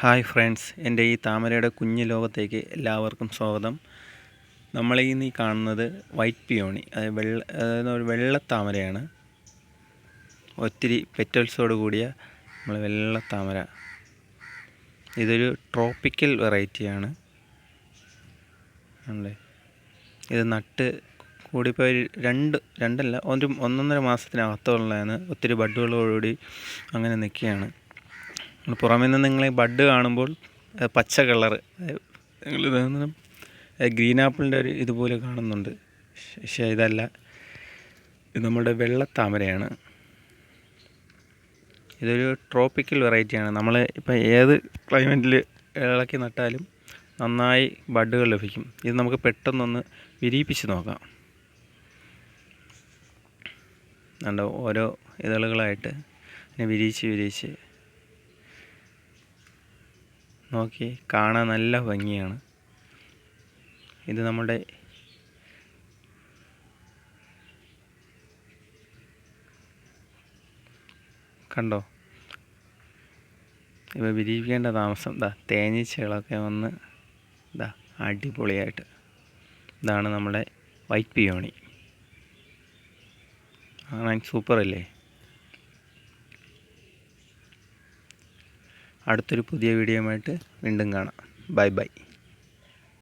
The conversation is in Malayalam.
ഹായ് ഫ്രണ്ട്സ്, എൻ്റെ ഈ താമരയുടെ കുഞ്ഞു ലോകത്തേക്ക് എല്ലാവർക്കും സ്വാഗതം. നമ്മളിന്ന് കാണുന്നത് വൈറ്റ് പിയോണി, അതായത് ഒരു വെള്ളത്താമരയാണ്. ഒത്തിരി പെറ്റൽസോട് കൂടിയ വെള്ളത്താമര. ഇതൊരു ട്രോപ്പിക്കൽ വെറൈറ്റിയാണ്. ഇത് നട്ട് കൂടിപ്പോയി ഒന്നൊന്നര മാസത്തിനകത്തുള്ളതാണ്. ഒത്തിരി ബഡ്ഡുകളോടുകൂടി അങ്ങനെ നിൽക്കുകയാണ്. പുറമേ നിന്ന് നിങ്ങൾ ഈ ബഡ് കാണുമ്പോൾ പച്ച കളറ്, നിങ്ങൾ ഗ്രീൻ ആപ്പിളിൻ്റെ ഒരു ഇതുപോലെ കാണുന്നുണ്ട്. പക്ഷേ ഇതല്ല, ഇത് നമ്മുടെ വെള്ളത്താമരയാണ്. ഇതൊരു ട്രോപ്പിക്കൽ വെറൈറ്റിയാണ്. നമ്മൾ ഇപ്പം ഏത് ക്ലൈമറ്റിൽ ഇളക്കി നട്ടാലും നന്നായി ബഡ്ഡുകൾ ലഭിക്കും. ഇത് നമുക്ക് പെട്ടെന്നൊന്ന് വിരിയിപ്പിച്ച് നോക്കാം. കണ്ടോ, ഓരോ ഇതളുകളായിട്ട് വിരിയിച്ച് നോക്കി കാണാൻ നല്ല ഭംഗിയാണ്. ഇത് നമ്മുടെ കണ്ടോ, ഇവ വിരിയിക്കേണ്ട താമസം. തേനീച്ചകളൊക്കെ വന്ന് അടിപൊളിയായിട്ട്. ഇതാണ് നമ്മുടെ വൈറ്റ് പിയോണി. കാണാൻ സൂപ്പറല്ലേ? അടുത്തൊരു പുതിയ വീഡിയോയുമായിട്ട് വീണ്ടും കാണാം. Bye bye.